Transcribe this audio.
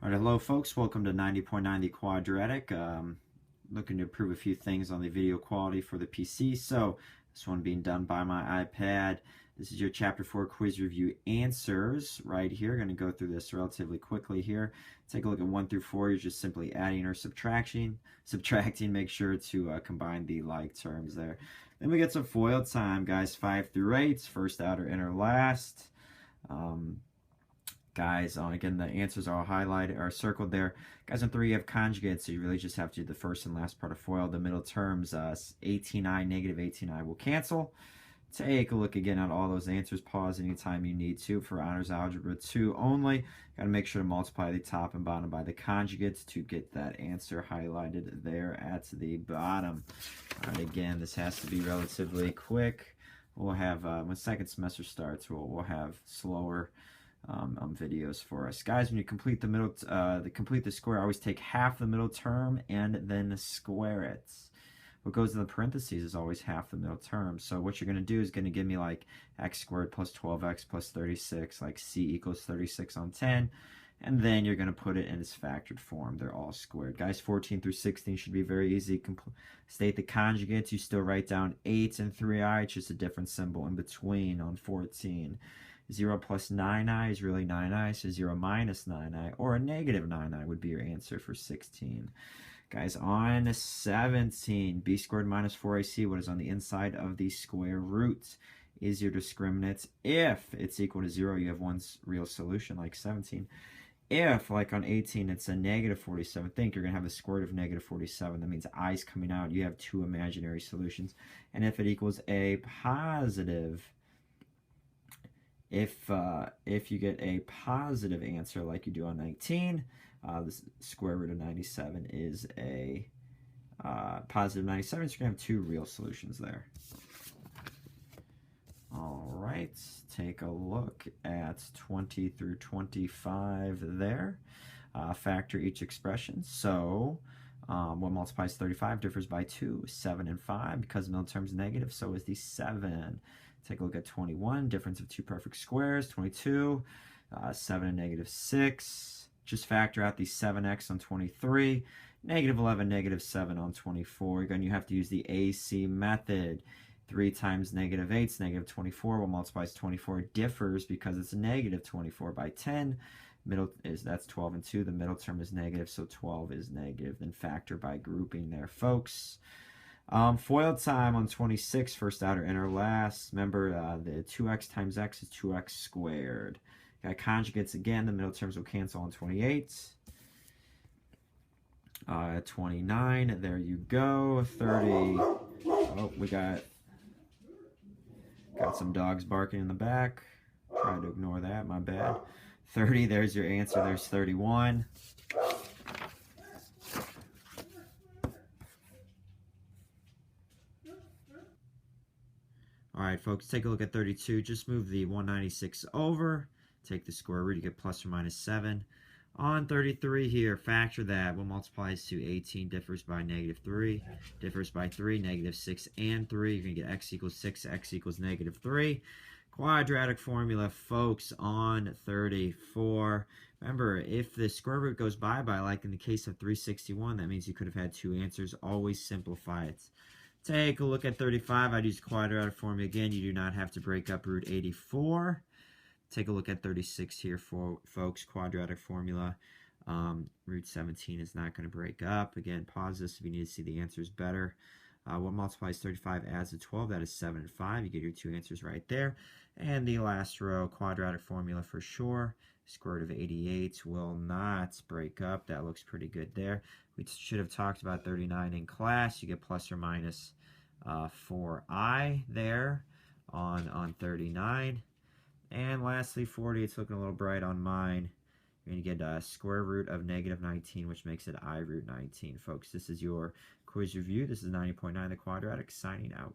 All right, hello folks, welcome to 90.9 the quadratic. Looking to improve a few things on the video quality for the PC. So this one being done by my iPad. This is your chapter 4 quiz review answers right here. Going to go through this relatively quickly here. Take a look at 1 through 4. You're just simply adding or subtracting. Make sure to combine the like terms there. Then we get some FOIL time, guys. 5 through 8, first, outer, inner, last. Guys, again, the answers are all highlighted or circled there. Guys, on 3 you have conjugates, so you really just have to do the first and last part of FOIL. The middle terms, 18i, negative 18i will cancel. Take a look again at all those answers. Pause anytime you need to. For Honors Algebra 2 only, got to make sure to multiply the top and bottom by the conjugates to get that answer highlighted there at the bottom. All right, again, this has to be relatively quick. We'll have, when second semester starts, we'll have slower videos for us, guys. When you complete the middle, complete the square, always take half the middle term and then square it. What goes in the parentheses is always half the middle term. So what you're going to do is going to give me like x squared plus 12x plus 36, like c equals 36 on 10. And then you're going to put it in its factored form. They're all squared. Guys, 14 through 16 should be very easy. State the conjugates. You still write down 8 and 3i. It's just a different symbol in between on 14. 0 plus 9i is really 9i, so 0 minus 9i, or a negative 9i would be your answer for 16. Guys, on 17, b squared minus 4ac, what is on the inside of the square root, is your discriminant. If it's equal to 0, you have one real solution, like 17. If, like on 18, it's a negative 47, think you're going to have the square root of negative 47. That means i's coming out. You have two imaginary solutions. And if it equals a positive, if you get a positive answer like you do on 19, the square root of 97 is a positive 97, so you're going to have two real solutions there. All right, take a look at 20 through 25 there. Factor each expression. So what multiplies 35 differs by 2, 7 and 5. Because the middle term is negative, so is the 7. Take a look at 21, difference of two perfect squares. 22, 7 and negative 6. Just factor out the 7x on 23. Negative 11, negative 7 on 24. Again, you have to use the AC method. 3 times negative 8 is negative 24. What multiplies 24 differs because it's negative 24 by 10. That's 12 and 2. The middle term is negative, so 12 is negative. Then factor by grouping there, folks. FOIL time on 26, first, outer, inner, last. Remember, the 2x times x is 2x squared. Got conjugates again. The middle terms will cancel on 28. 29, there you go. 30. Oh, we got some dogs barking in the back. Try to ignore that, my bad. 30, there's your answer. There's 31. All right, folks, take a look at 32. Just move the 196 over. Take the square root, you get plus or minus 7. On 33 here, factor that. What multiplies to 18 differs by negative 3. Differs by 3, negative 6 and 3. You're going to get x equals 6, x equals negative 3. Quadratic formula, folks, on 34. Remember, if the square root goes bye-bye, like in the case of 361, that means you could have had two answers. Always simplify it. Take a look at 35. I'd use quadratic formula again. You do not have to break up root 84. Take a look at 36 here, folks. Quadratic formula. Root 17 is not going to break up. Again, pause this if you need to see the answers better. What multiplies 35 adds to 12? That is 7 and 5. You get your two answers right there. And the last row, quadratic formula for sure. Square root of 88 will not break up. That looks pretty good there. We should have talked about 39 in class. You get plus or minus 4i there on 39. And lastly, 40, it's looking a little bright on mine. You're going to get a square root of negative 19, which makes it I root 19. Folks, this is your quiz review. This is 90.9 the quadratic, signing out.